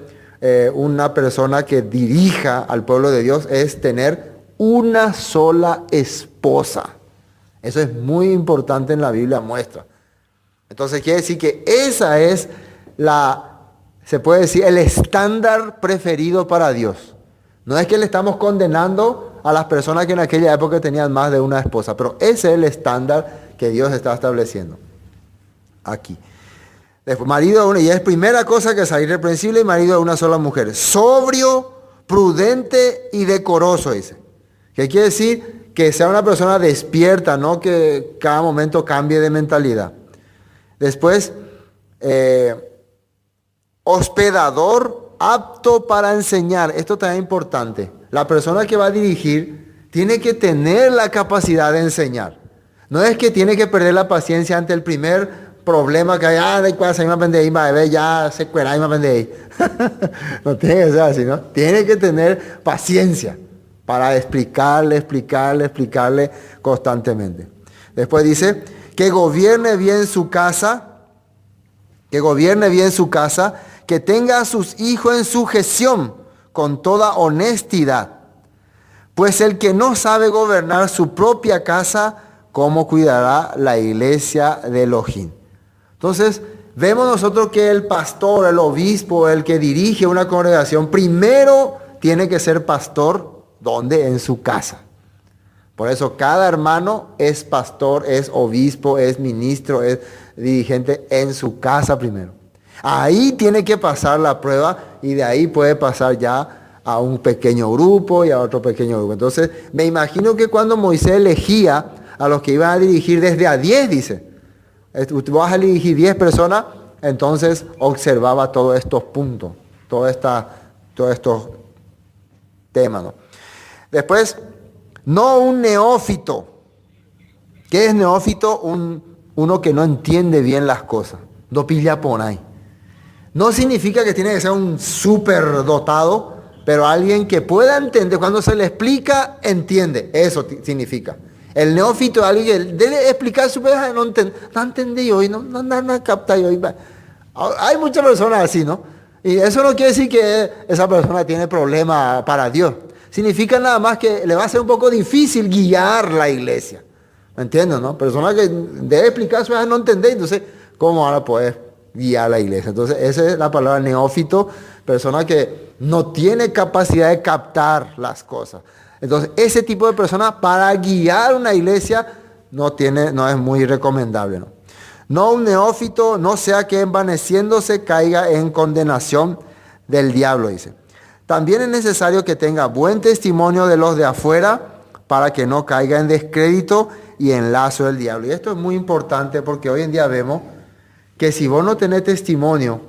C: una persona que dirija al pueblo de Dios es tener una sola esposa. Eso es muy importante en la Biblia, muestra. Entonces quiere decir que esa es se puede decir, el estándar preferido para Dios. No es que le estamos condenando a las personas que en aquella época tenían más de una esposa, pero ese es el estándar que Dios está estableciendo aquí. Después, marido de una, y es primera cosa que es irreprensible y marido de una sola mujer. Sobrio, prudente y decoroso, dice. ¿Qué quiere decir? Que sea una persona despierta, no que cada momento cambie de mentalidad. Después, hospedador, apto para enseñar. Esto también es importante. La persona que va a dirigir tiene que tener la capacidad de enseñar. No es que tiene que perder la paciencia ante el primer problema que hay, ya se cuera, no tiene que ser así, ¿no? Tiene que tener paciencia para explicarle constantemente. Después dice, que gobierne bien su casa, que tenga a sus hijos en sujeción con toda honestidad. Pues el que no sabe gobernar su propia casa, ¿cómo cuidará la iglesia de Elohim? Entonces, vemos nosotros que el pastor, el obispo, el que dirige una congregación, primero tiene que ser pastor, ¿dónde? En su casa. Por eso cada hermano es pastor, es obispo, es ministro, es dirigente en su casa primero. Ahí tiene que pasar la prueba y de ahí puede pasar ya a un pequeño grupo y a otro pequeño grupo. Entonces, me imagino que cuando Moisés elegía a los que iban a dirigir desde a 10, dice, tú vas a dirigir 10 personas, entonces observaba todos estos puntos, todos estos temas, ¿no? Después, no un neófito. ¿Qué es neófito? Uno que no entiende bien las cosas. No pilla por ahí. No significa que tiene que ser un súper dotado, pero alguien que pueda entender, cuando se le explica, entiende. Eso significa. El neófito es alguien que debe explicar su vida, no entendí hoy, no capta hoy. Hay muchas personas así, ¿no? Y eso no quiere decir que esa persona tiene problema para Dios. Significa nada más que le va a ser un poco difícil guiar la iglesia. ¿Me entiendes, no? Persona que debe explicar su vida, no entender, entonces, ¿cómo ahora puedes guiar la iglesia? Entonces, esa es la palabra neófito, persona que no tiene capacidad de captar las cosas. Entonces, ese tipo de persona para guiar una iglesia no es muy recomendable, ¿no? No un neófito, no sea que envaneciéndose caiga en condenación del diablo, dice. También es necesario que tenga buen testimonio de los de afuera para que no caiga en descrédito y en lazo del diablo. Y esto es muy importante porque hoy en día vemos que si vos no tenés testimonio,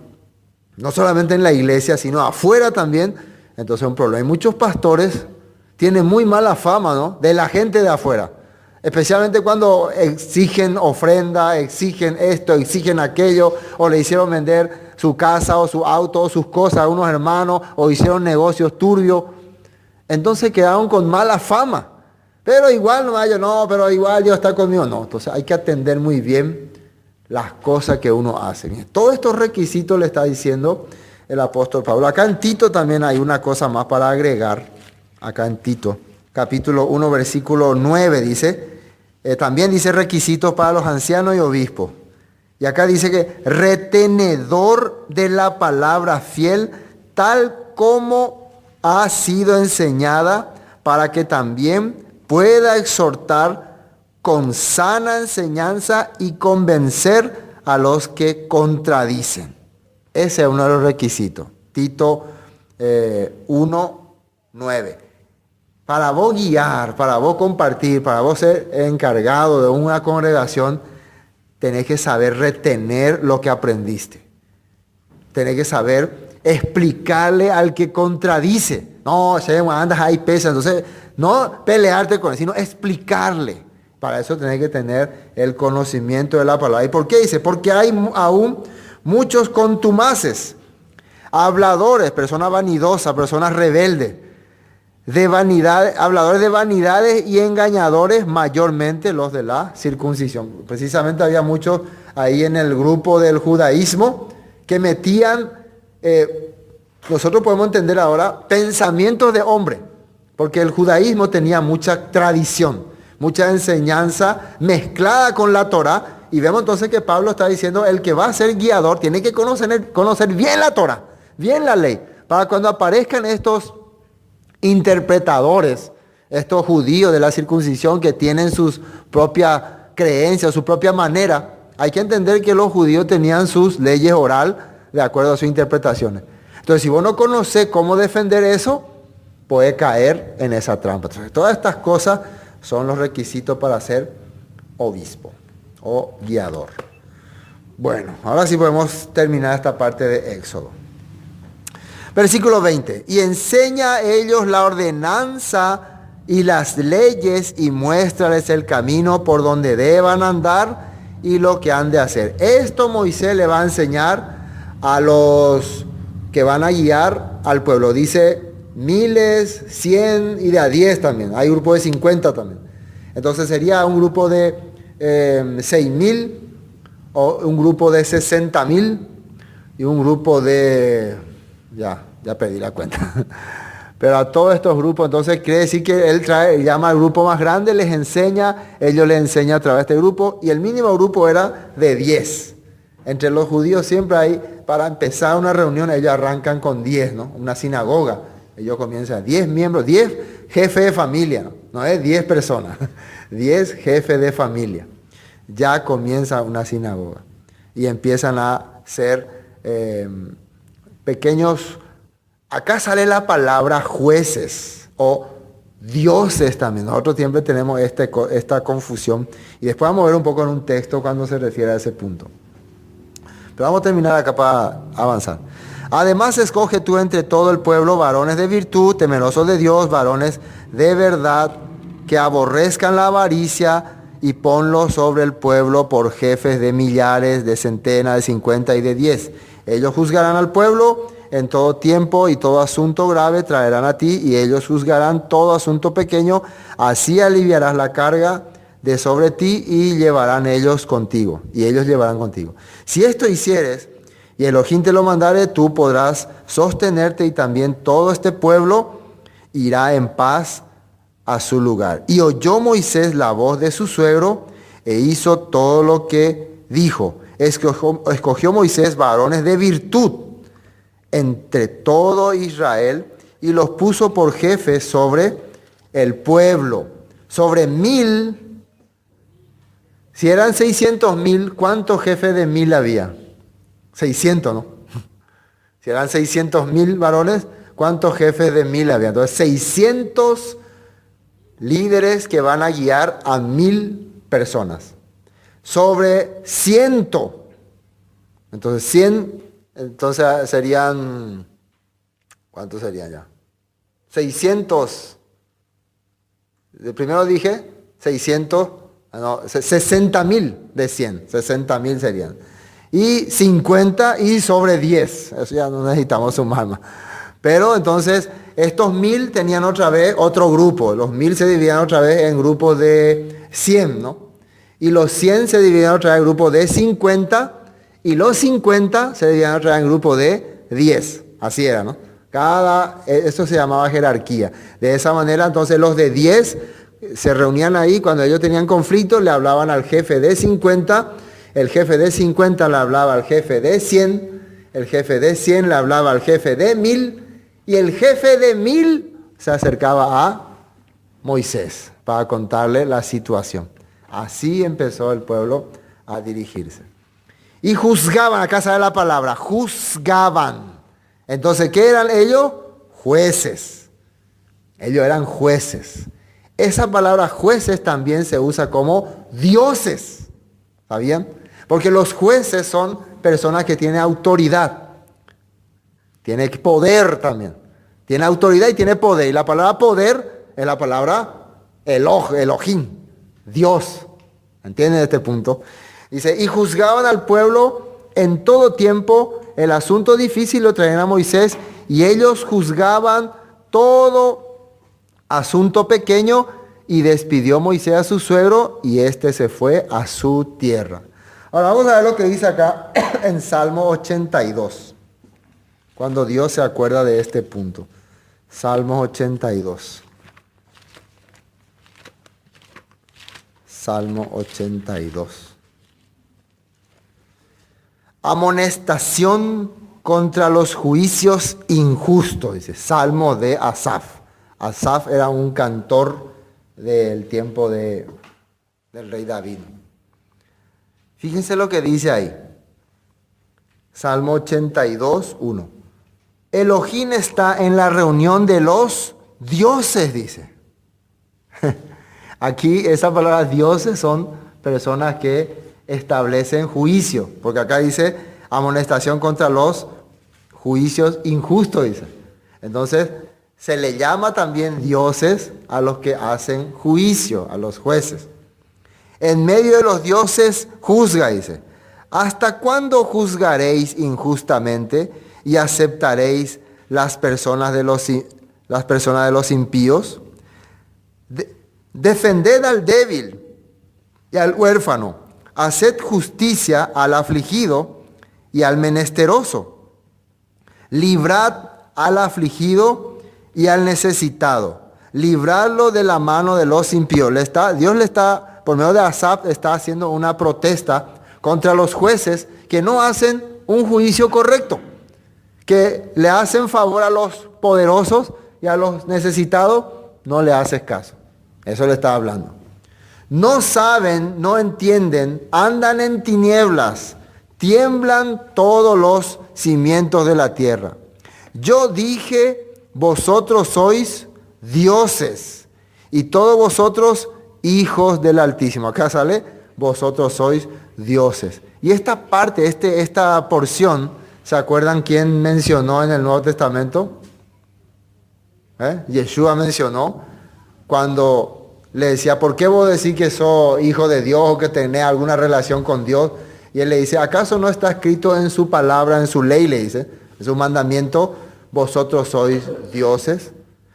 C: no solamente en la iglesia, sino afuera también, entonces es un problema. Hay muchos pastores tienen muy mala fama, ¿no? De la gente de afuera. Especialmente cuando exigen ofrenda, exigen esto, exigen aquello, o le hicieron vender su casa o su auto o sus cosas a unos hermanos, o hicieron negocios turbios. Entonces quedaron con mala fama. Pero igual no, pero igual Dios está conmigo. No, entonces hay que atender muy bien las cosas que uno hace. Todos estos requisitos le está diciendo el apóstol Pablo. Acá en Tito también hay una cosa más para agregar. Acá en Tito, capítulo 1, versículo 9 dice, también dice requisitos para los ancianos y obispos. Y acá dice que retenedor de la palabra fiel, tal como ha sido enseñada, para que también pueda exhortar con sana enseñanza y convencer a los que contradicen. Ese es uno de los requisitos. Tito 1, 9. Para vos guiar, para vos compartir, para vos ser encargado de una congregación, tenés que saber retener lo que aprendiste. Tenés que saber explicarle al que contradice. No, andas ahí pesa. Entonces, no pelearte con él, sino explicarle. Para eso tenés que tener el conocimiento de la palabra. ¿Y por qué dice? Porque hay aún muchos contumaces, habladores, personas vanidosas, personas rebeldes, de vanidad, habladores de vanidades y engañadores, mayormente los de la circuncisión. Precisamente había muchos ahí en el grupo del judaísmo que metían, nosotros podemos entender ahora, pensamientos de hombre, porque el judaísmo tenía mucha tradición, mucha enseñanza mezclada con la Torá, y vemos entonces que Pablo está diciendo, el que va a ser guiador tiene que conocer bien la Torá, bien la ley, para cuando aparezcan estos interpretadores, estos judíos de la circuncisión que tienen sus propias creencias, su propia manera. Hay que entender que los judíos tenían sus leyes oral de acuerdo a sus interpretaciones. Entonces, si vos no conocés cómo defender eso, puede caer en esa trampa. Entonces, todas estas cosas son los requisitos para ser obispo o guiador. Bueno, ahora sí podemos terminar esta parte de Éxodo. Versículo 20. Y enseña a ellos la ordenanza y las leyes y muéstrales el camino por donde deban andar y lo que han de hacer. Esto Moisés le va a enseñar a los que van a guiar al pueblo. Dice miles, 100 y de a 10 también. Hay un grupo de 50 también. Entonces sería un grupo de 6,000 o un grupo de 60,000 y un grupo de... Ya perdí la cuenta. Pero a todos estos grupos, entonces quiere decir que él llama al grupo más grande, les enseña, ellos les enseñan a través de este grupo, y el mínimo grupo era de 10. Entre los judíos siempre hay, para empezar una reunión, ellos arrancan con 10, ¿no? Una sinagoga. Ellos comienzan 10 miembros, 10 jefes de familia, no es 10 personas, 10 jefes de familia. Ya comienza una sinagoga. Y empiezan a ser pequeños. Acá sale la palabra jueces o dioses también. Nosotros siempre tenemos esta confusión. Y después vamos a ver un poco en un texto cuando se refiere a ese punto. Pero vamos a terminar acá para avanzar. Además, escoge tú entre todo el pueblo varones de virtud, temerosos de Dios, varones de verdad, que aborrezcan la avaricia, y ponlos sobre el pueblo por jefes de millares, de centenas, de 50 y de 10. Ellos juzgarán al pueblo en todo tiempo, y todo asunto grave traerán a ti, y ellos juzgarán todo asunto pequeño. Así aliviarás la carga de sobre ti, y llevarán ellos contigo, y ellos llevarán contigo. Si esto hicieres, y Elohim te lo mandare, tú podrás sostenerte, y también todo este pueblo irá en paz a su lugar. Y oyó Moisés la voz de su suegro, e hizo todo lo que dijo. Escogió Moisés varones de virtud entre todo Israel, y los puso por jefes sobre el pueblo, sobre 1,000. Si eran 600,000, ¿cuántos jefes de 1,000 había? 600, ¿no? Si eran 600,000 varones, ¿cuántos jefes de 1,000 había? Entonces 600 líderes que van a guiar a 1,000 personas. Sobre 100. Entonces 100, entonces serían, ¿cuántos serían ya? 600. Primero dije 600, no, 60,000 de 100, 60,000 serían. Y 50 y sobre 10, eso ya no necesitamos sumar más. Pero entonces estos 1,000 tenían otra vez otro grupo, los 1,000 se dividían otra vez en grupos de 100, ¿no? Y los 100 se dividieron otra vez en grupo de 50. Y los 50 se dividieron otra vez en grupo de 10. Así era, ¿no? Eso se llamaba jerarquía. De esa manera, entonces, los de 10 se reunían ahí. Cuando ellos tenían conflicto, le hablaban al jefe de 50. El jefe de 50 le hablaba al jefe de 100. El jefe de 100 le hablaba al jefe de 1000. Y el jefe de 1000 se acercaba a Moisés para contarle la situación. Así empezó el pueblo a dirigirse. Y juzgaban, acá sale la palabra, juzgaban. Entonces, ¿qué eran ellos? Jueces. Ellos eran jueces. Esa palabra jueces también se usa como dioses. ¿Sabían? Porque los jueces son personas que tienen autoridad. Tiene poder también. Tiene autoridad y tiene poder. Y la palabra poder es la palabra Elohim, Dios. ¿Entienden este punto? Dice, y juzgaban al pueblo en todo tiempo. El asunto difícil lo traían a Moisés y ellos juzgaban todo asunto pequeño, y despidió Moisés a su suegro y éste se fue a su tierra. Ahora vamos a ver lo que dice acá en Salmo 82. Cuando Dios se acuerda de este punto. Salmo 82. Salmo 82. Amonestación contra los juicios injustos, dice, Salmo de Asaf. Asaf era un cantor del tiempo del rey David. Fíjense lo que dice ahí. Salmo 82, 1. Elohim está en la reunión de los dioses, dice. Aquí esa palabra dioses son personas que establecen juicio, porque acá dice amonestación contra los juicios injustos, dice. Entonces, se le llama también dioses a los que hacen juicio, a los jueces. En medio de los dioses juzga, dice. ¿Hasta cuándo juzgaréis injustamente y aceptaréis las personas de los impíos? Defended al débil y al huérfano. Haced justicia al afligido y al menesteroso. Librad al afligido y al necesitado. Librarlo de la mano de los impíos. Dios le está, por medio de Asaf, está haciendo una protesta contra los jueces que no hacen un juicio correcto, que le hacen favor a los poderosos y a los necesitados no le haces caso. Eso le está hablando. No saben, no entienden, andan en tinieblas, tiemblan todos los cimientos de la tierra. Yo dije, vosotros sois dioses y todos vosotros hijos del Altísimo. Acá sale, vosotros sois dioses. Y esta parte, esta porción, ¿se acuerdan quién mencionó en el Nuevo Testamento? Yeshua mencionó cuando le decía, ¿por qué vos decís que sos hijo de Dios o que tenés alguna relación con Dios? Y él le dice, ¿acaso no está escrito en su palabra, en su ley, le dice, en su mandamiento, vosotros sois dioses?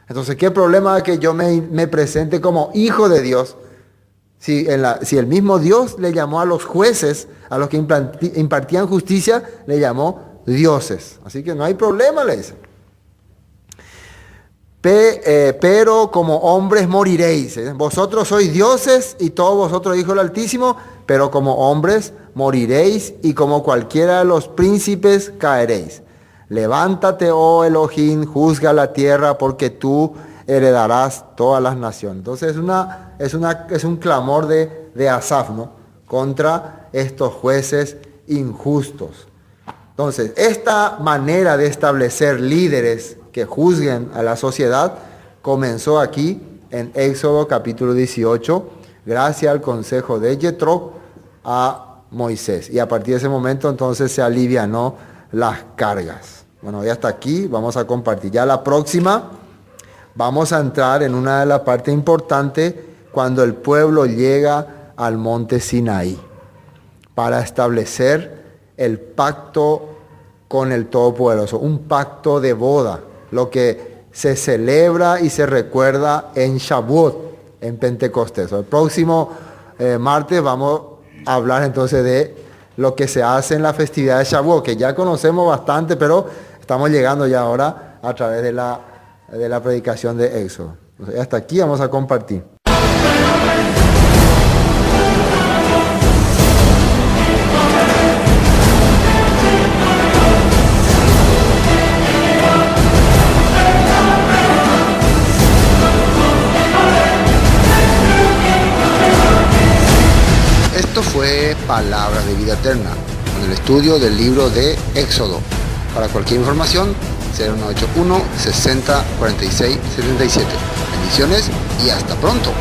C: Entonces, ¿qué problema es que yo me presente como hijo de Dios? Si el mismo Dios le llamó a los jueces, a los que impartían justicia, le llamó dioses. Así que no hay problema, le dice. Pero como hombres moriréis. Vosotros sois dioses y todos vosotros hijos del Altísimo, pero como hombres moriréis y como cualquiera de los príncipes caeréis. Levántate, oh Elohim, juzga la tierra, porque tú heredarás todas las naciones. Entonces es un clamor de Asaf, ¿no? Contra estos jueces injustos. Entonces, esta manera de establecer líderes que juzguen a la sociedad comenzó aquí en Éxodo capítulo 18, gracias al consejo de Yetro a Moisés. Y a partir de ese momento entonces se alivianó las cargas. Bueno, y hasta aquí vamos a compartir. Ya la próxima vamos a entrar en una de las partes importantes cuando el pueblo llega al monte Sinaí para establecer el pacto con el Todopoderoso, un pacto de boda, lo que se celebra y se recuerda en Shavuot, en Pentecostés. El próximo martes vamos a hablar entonces de lo que se hace en la festividad de Shavuot, que ya conocemos bastante, pero estamos llegando ya ahora a través de la predicación de Éxodo. Entonces, hasta aquí vamos a compartir.
A: Esto fue Palabras de Vida Eterna, con el estudio del libro de Éxodo. Para cualquier información, 0981 60 46 77. Bendiciones y hasta pronto.